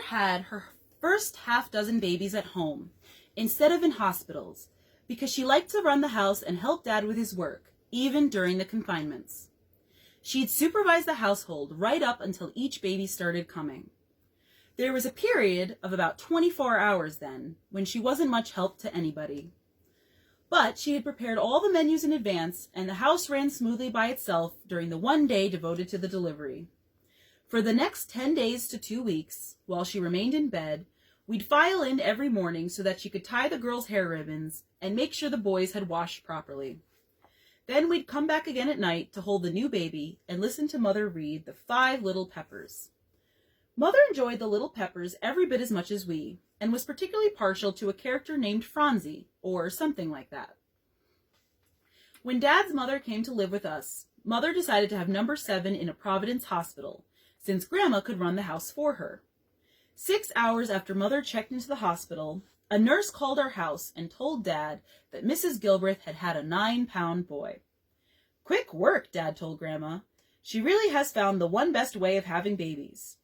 had her first half dozen babies at home instead of in hospitals because she liked to run the house and help Dad with his work, even during the confinements. She'd supervise the household right up until each baby started coming. There was a period of about 24 hours then when she wasn't much help to anybody. But she had prepared all the menus in advance, and the house ran smoothly by itself during the one day devoted to the delivery. For the next 10 days to 2 weeks, while she remained in bed, we'd file in every morning so that she could tie the girls' hair ribbons and make sure the boys had washed properly. Then we'd come back again at night to hold the new baby and listen to Mother read The 5 Little Peppers. Mother enjoyed the Little Peppers every bit as much as we, and was particularly partial to a character named Phronsie, or something like that. When Dad's mother came to live with us, Mother decided to have number 7 in a Providence Hospital, since Grandma could run the house for her. 6 hours after Mother checked into the hospital, a nurse called our house and told Dad that Mrs. Gilbreth had had a 9-pound boy. "Quick work," Dad told Grandma. "She really has found the one best way of having babies."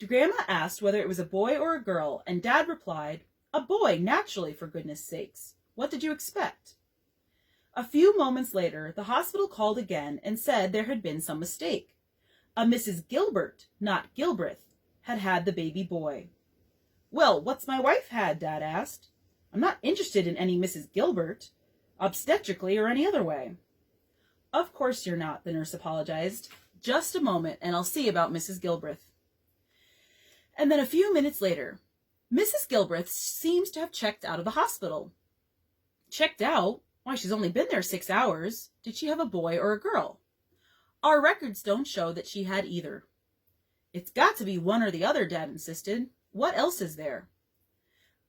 Grandma asked whether it was a boy or a girl, and Dad replied, "A boy, naturally, for goodness sakes. What did you expect?" A few moments later, the hospital called again and said there had been some mistake. A Mrs. Gilbert, not Gilbreth, had had the baby boy. "Well, what's my wife had?" Dad asked. "I'm not interested in any Mrs. Gilbert, obstetrically or any other way." "Of course you're not," the nurse apologized. "Just a moment, and I'll see about Mrs. Gilbreth." And then a few minutes later, "Mrs. Gilbreth seems to have checked out of the hospital." "Checked out? Why, she's only been there 6 hours. Did she have a boy or a girl?" "Our records don't show that she had either." "It's got to be one or the other," Dad insisted. "What else is there?"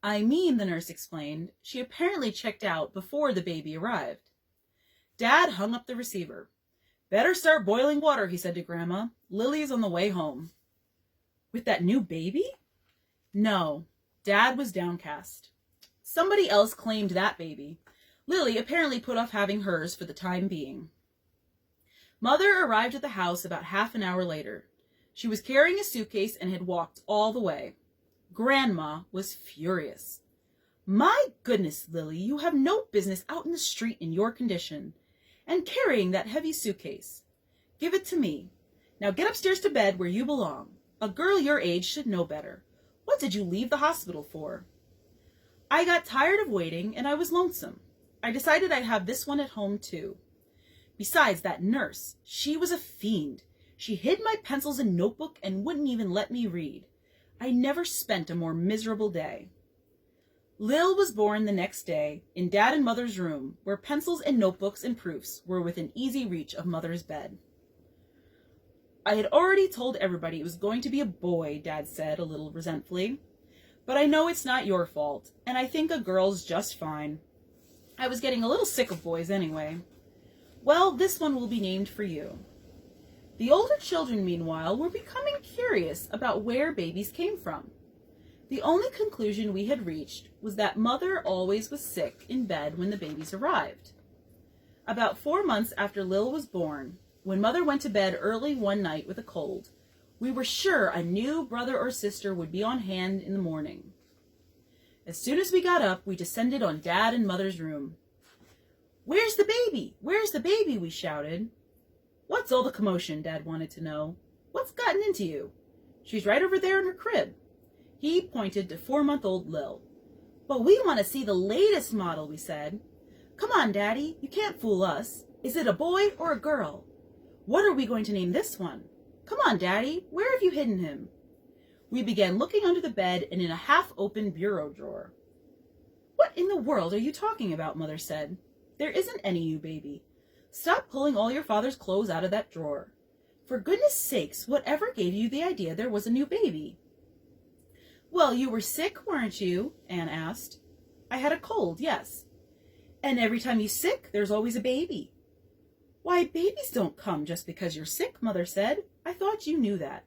"I mean," the nurse explained, "she apparently checked out before the baby arrived." Dad hung up the receiver. "Better start boiling water," he said to Grandma. "Lily's on the way home." "With that new baby?" No, Dad was downcast. Somebody else claimed that baby. Lily apparently put off having hers for the time being. Mother arrived at the house about half an hour later. She was carrying a suitcase and had walked all the way. Grandma was furious. "My goodness, Lily, you have no business out in the street in your condition, and carrying that heavy suitcase. Give it to me. Now get upstairs to bed where you belong. A girl your age should know better. What did you leave the hospital for?" "I got tired of waiting, and I was lonesome. I decided I'd have this one at home, too. Besides, that nurse, she was a fiend. She hid my pencils and notebook and wouldn't even let me read. I never spent a more miserable day." Lil was born the next day in Dad and Mother's room, where pencils and notebooks and proofs were within easy reach of Mother's bed. "I had already told everybody it was going to be a boy," Dad said, a little resentfully. "But I know it's not your fault, and I think a girl's just fine. I was getting a little sick of boys anyway. Well, this one will be named for you." The older children, meanwhile, were becoming curious about where babies came from. The only conclusion we had reached was that Mother always was sick in bed when the babies arrived. About 4 months after Lil was born, when Mother went to bed early one night with a cold, we were sure a new brother or sister would be on hand in the morning. As soon as we got up, we descended on Dad and Mother's room. "Where's the baby? Where's the baby?" we shouted. "What's all the commotion?" Dad wanted to know. "What's gotten into you?" "She's right over there in her crib." He pointed to 4-month-old Lil. "But we want to see the latest model," we said. "Come on, Daddy, you can't fool us. Is it a boy or a girl? What are we going to name this one? Come on, Daddy, where have you hidden him?" We began looking under the bed and in a half-open bureau drawer. "What in the world are you talking about?" Mother said. "There isn't any new baby. Stop pulling all your father's clothes out of that drawer. For goodness sakes, whatever gave you the idea there was a new baby?" "Well, you were sick, weren't you?" Anne asked. "I had a cold, yes." "And every time you're sick, there's always a baby." "Why, babies don't come just because you're sick," Mother said. "I thought you knew that."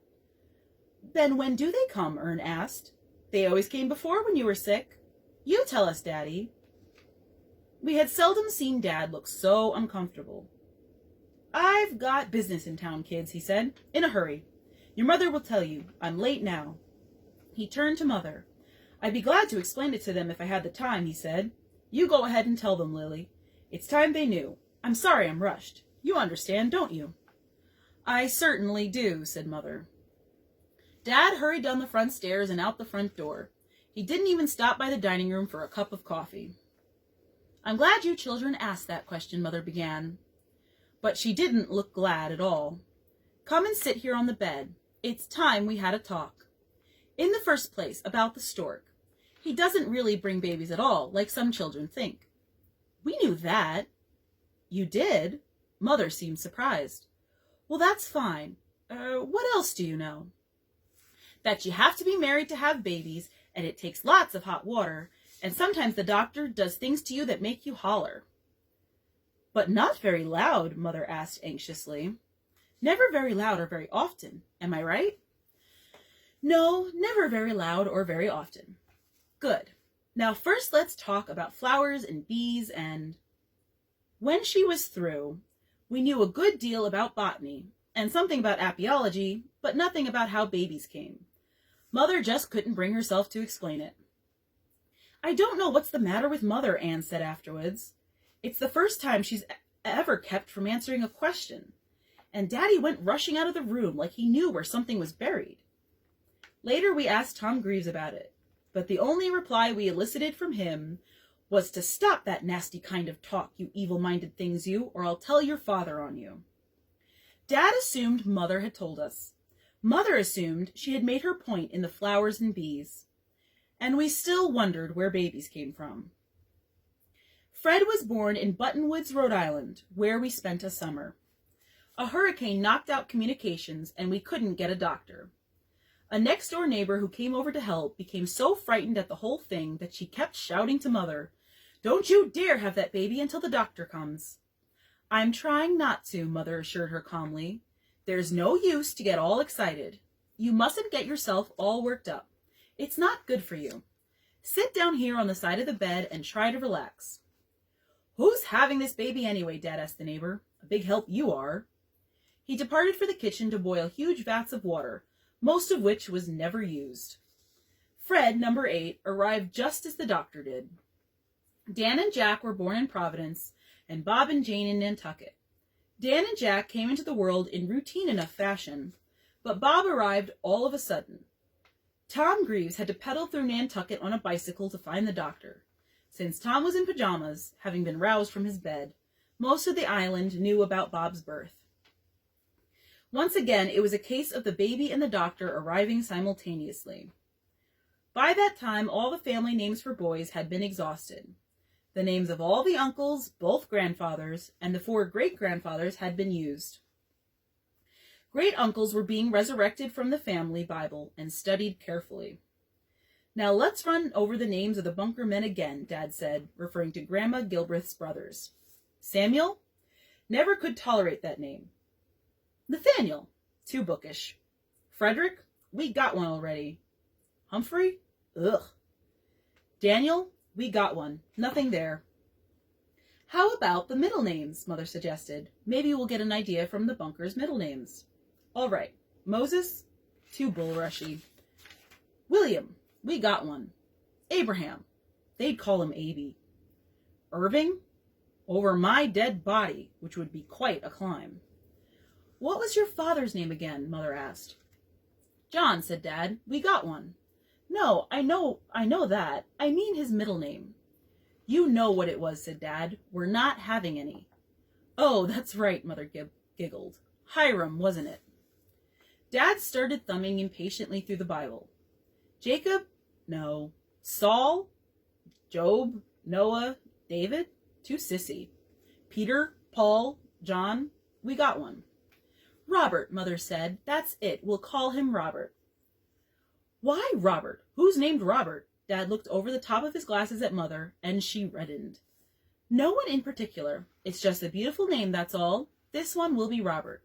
"Then when do they come?" Ern asked. "They always came before when you were sick. You tell us, Daddy." We had seldom seen Dad look so uncomfortable. "I've got business in town, kids," he said. "In a hurry. Your mother will tell you. I'm late now." He turned to Mother. "I'd be glad to explain it to them if I had the time," he said. "You go ahead and tell them, Lily. It's time they knew. I'm sorry I'm rushed. You understand, don't you?" "I certainly do," said Mother. Dad hurried down the front stairs and out the front door. He didn't even stop by the dining room for a cup of coffee. "I'm glad you children asked that question," Mother began. But she didn't look glad at all. "Come and sit here on the bed. It's time we had a talk. In the first place, about the stork. He doesn't really bring babies at all, like some children think." "We knew that." "You did?" Mother seemed surprised. "Well, that's fine. What else do you know?" "That you have to be married to have babies, and it takes lots of hot water, and sometimes the doctor does things to you that make you holler." "But not very loud?" Mother asked anxiously. "Never very loud or very often. Am I right?" "No, never very loud or very often." "Good. Now first let's talk about flowers and bees and—" When she was through, we knew a good deal about botany and something about apiology, but nothing about how babies came. Mother just couldn't bring herself to explain it. "I don't know what's the matter with Mother," Anne said afterwards. "It's the first time she's ever kept from answering a question. And Daddy went rushing out of the room like he knew where something was buried." Later we asked Tom Greaves about it, but the only reply we elicited from him was to "Stop that nasty kind of talk, you evil-minded things, you, or I'll tell your father on you." Dad assumed Mother had told us. Mother assumed she had made her point in the flowers and bees. And we still wondered where babies came from. Fred was born in Buttonwoods, Rhode Island, where we spent a summer. A hurricane knocked out communications, and we couldn't get a doctor. A next-door neighbor who came over to help became so frightened at the whole thing that she kept shouting to Mother, "Don't you dare have that baby until the doctor comes." "I'm trying not to," Mother assured her calmly. "There's no use to get all excited. You mustn't get yourself all worked up. It's not good for you. Sit down here on the side of the bed and try to relax." "Who's having this baby anyway?" Dad asked the neighbor. "A big help you are." He departed for the kitchen to boil huge vats of water, most of which was never used. Fred, number 8, arrived just as the doctor did. Dan and Jack were born in Providence, and Bob and Jane in Nantucket. Dan and Jack came into the world in routine enough fashion, but Bob arrived all of a sudden. Tom Greaves had to pedal through Nantucket on a bicycle to find the doctor. Since Tom was in pajamas, having been roused from his bed, most of the island knew about Bob's birth. Once again, it was a case of the baby and the doctor arriving simultaneously. By that time, all the family names for boys had been exhausted. The names of all the uncles, both grandfathers, and the 4 great-grandfathers had been used. Great-uncles were being resurrected from the family Bible and studied carefully. "Now let's run over the names of the bunker men again," Dad said, referring to Grandma Gilbreth's brothers. "Samuel? Never could tolerate that name. Nathaniel? Too bookish. Frederick? We got one already. Humphrey? Ugh. Daniel? We got one. Nothing there." "How about the middle names?" Mother suggested. "Maybe we'll get an idea from the bunker's middle names." "All right. Moses? Too bulrushy. William? We got one. Abraham? They'd call him Aby. Irving? Over my dead body, which would be quite a climb." "What was your father's name again?" Mother asked. "John," said Dad. "We got one." "No, I know that. I mean his middle name." "You know what it was," said Dad. "We're not having any." "Oh, that's right," Mother giggled. "Hiram, wasn't it?" Dad started thumbing impatiently through the Bible. "Jacob? No. Saul? Job? Noah? David? Too sissy. Peter? Paul? John? We got one." "Robert," Mother said. "That's it. We'll call him Robert." "Why Robert? Who's named Robert?" Dad looked over the top of his glasses at Mother, and she reddened. "No one in particular. It's just a beautiful name, that's all. This one will be Robert."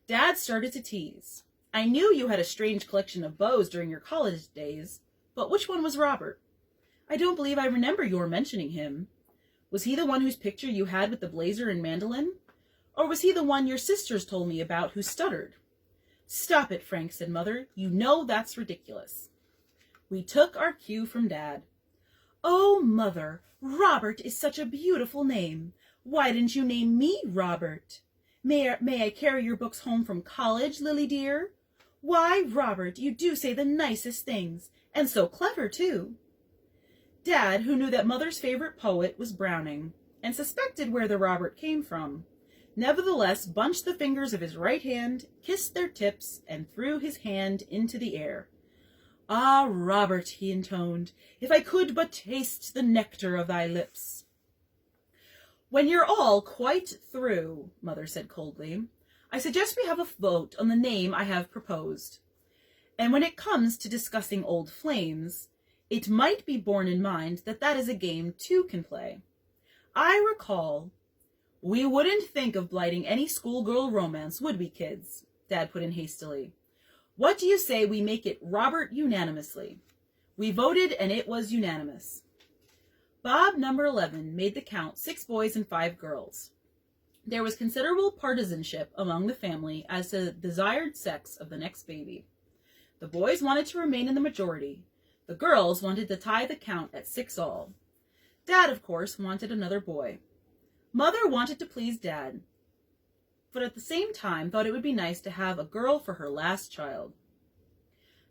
Dad started to tease. "I knew you had a strange collection of beaux during your college days, but which one was Robert? I don't believe I remember your mentioning him. Was he the one whose picture you had with the blazer and mandolin? Or was he the one your sisters told me about who stuttered? Stop it, Frank, said Mother. You know that's ridiculous. We took our cue from Dad. Oh, Mother, Robert is such a beautiful name. Why didn't you name me Robert? May I carry your books home from college, Lily dear? Why, Robert, you do say the nicest things, and so clever, too. Dad, who knew that Mother's favorite poet was Browning, and suspected where the Robert came from, nevertheless bunched the fingers of his right hand, kissed their tips, and threw his hand into the air. Ah, Robert, he intoned, if I could but taste the nectar of thy lips. When you're all quite through, Mother said coldly, I suggest we have a vote on the name I have proposed. And when it comes to discussing old flames, it might be borne in mind that that is a game two can play. I recall, we wouldn't think of blighting any schoolgirl romance, would we, kids? Dad put in hastily. What do you say we make it Robert unanimously? We voted and it was unanimous. Bob, number 11, made the count 6 boys and 5 girls. There was considerable partisanship among the family as to the desired sex of the next baby. The boys wanted to remain in the majority. The girls wanted to tie the count at 6 all. Dad, of course, wanted another boy. Mother wanted to please Dad, but at the same time thought it would be nice to have a girl for her last child.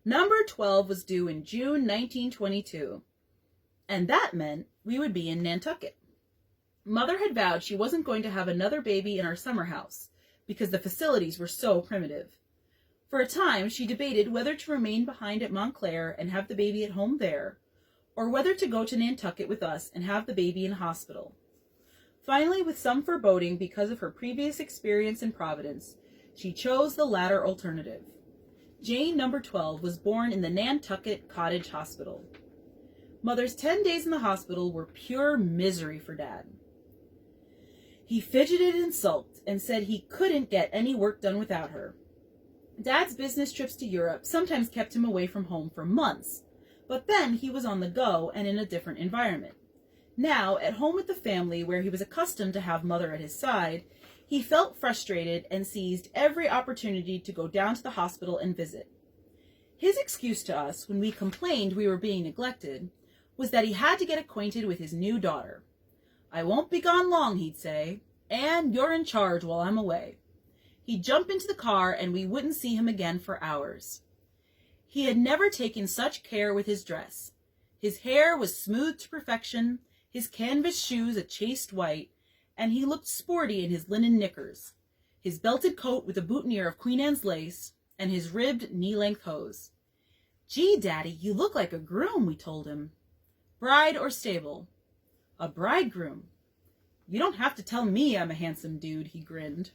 Number 12 was due in June 1922, and that meant we would be in Nantucket. Mother had vowed she wasn't going to have another baby in our summer house because the facilities were so primitive. For a time, she debated whether to remain behind at Montclair and have the baby at home there, or whether to go to Nantucket with us and have the baby in hospital. Finally, with some foreboding because of her previous experience in Providence, she chose the latter alternative. Jane, number 12, was born in the Nantucket Cottage Hospital. Mother's 10 days in the hospital were pure misery for Dad. He fidgeted and sulked and said he couldn't get any work done without her. Dad's business trips to Europe sometimes kept him away from home for months, but then he was on the go and in a different environment. Now, at home with the family where he was accustomed to have Mother at his side, he felt frustrated and seized every opportunity to go down to the hospital and visit. His excuse to us, when we complained we were being neglected, was that he had to get acquainted with his new daughter. I won't be gone long, he'd say, and you're in charge while I'm away. He'd jump into the car and we wouldn't see him again for hours. He had never taken such care with his dress. His hair was smoothed to perfection, his canvas shoes a chaste white, and he looked sporty in his linen knickers, his belted coat with a boutonniere of Queen Anne's lace, and his ribbed knee-length hose. Gee, Daddy, you look like a groom, we told him. Bride or stable? A bridegroom. You don't have to tell me I'm a handsome dude, he grinned.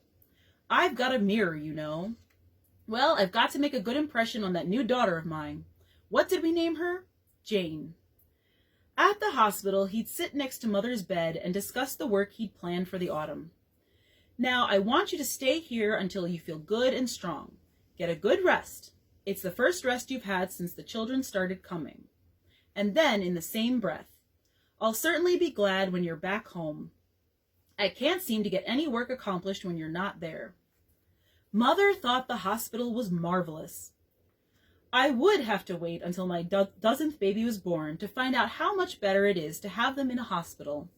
I've got a mirror, you know. Well, I've got to make a good impression on that new daughter of mine. What did we name her? Jane. At the hospital, he'd sit next to Mother's bed and discuss the work he'd planned for the autumn. Now, I want you to stay here until you feel good and strong. Get a good rest. It's the first rest you've had since the children started coming. And then, in the same breath, I'll certainly be glad when you're back home. I can't seem to get any work accomplished when you're not there. Mother thought the hospital was marvelous. I would have to wait until my dozenth baby was born to find out how much better it is to have them in a hospital.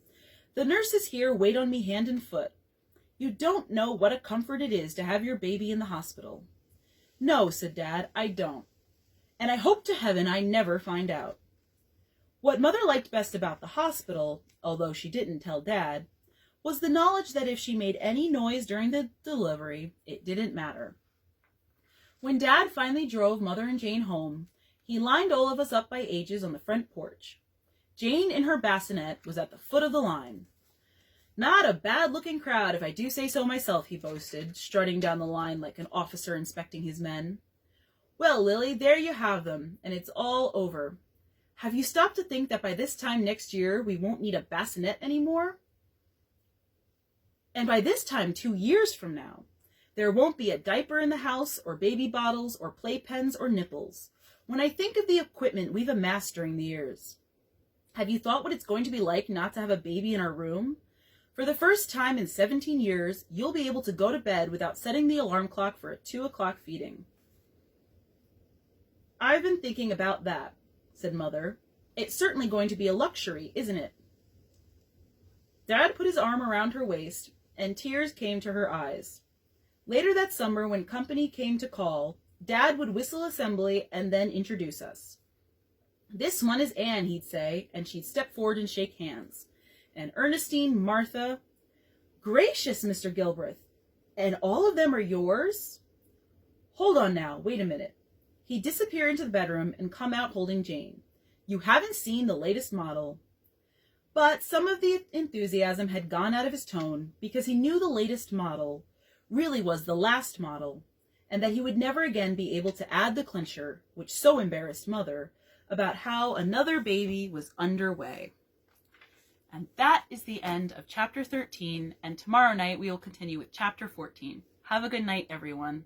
The nurses here wait on me hand and foot. You don't know what a comfort it is to have your baby in the hospital. No, said Dad, I don't. And I hope to heaven I never find out. What Mother liked best about the hospital, although she didn't tell Dad, was the knowledge that if she made any noise during the delivery, it didn't matter. When Dad finally drove Mother and Jane home, he lined all of us up by ages on the front porch. Jane, in her bassinet, was at the foot of the line. Not a bad-looking crowd, if I do say so myself, he boasted, strutting down the line like an officer inspecting his men. Well, Lily, there you have them, and it's all over. Have you stopped to think that by this time next year we won't need a bassinet anymore? And by this time 2 years from now, there won't be a diaper in the house, or baby bottles, or playpens, or nipples. When I think of the equipment we've amassed during the years, have you thought what it's going to be like not to have a baby in our room? For the first time in 17 years, you'll be able to go to bed without setting the alarm clock for a 2 o'clock feeding. I've been thinking about that, said Mother. It's certainly going to be a luxury, isn't it? Dad put his arm around her waist, and tears came to her eyes. Later that summer, when company came to call, Dad would whistle assembly and then introduce us. This one is Anne, he'd say, and she'd step forward and shake hands. And Ernestine, Martha. Gracious, Mr. Gilbreth, and all of them are yours? Hold on now, wait a minute. He'd disappear into the bedroom and come out holding Jane. You haven't seen the latest model. But some of the enthusiasm had gone out of his tone because he knew the latest model really was the last model, and that he would never again be able to add the clincher, which so embarrassed Mother, about how another baby was underway. And that is the end of chapter 13, and tomorrow night we will continue with chapter 14. Have a good night, everyone.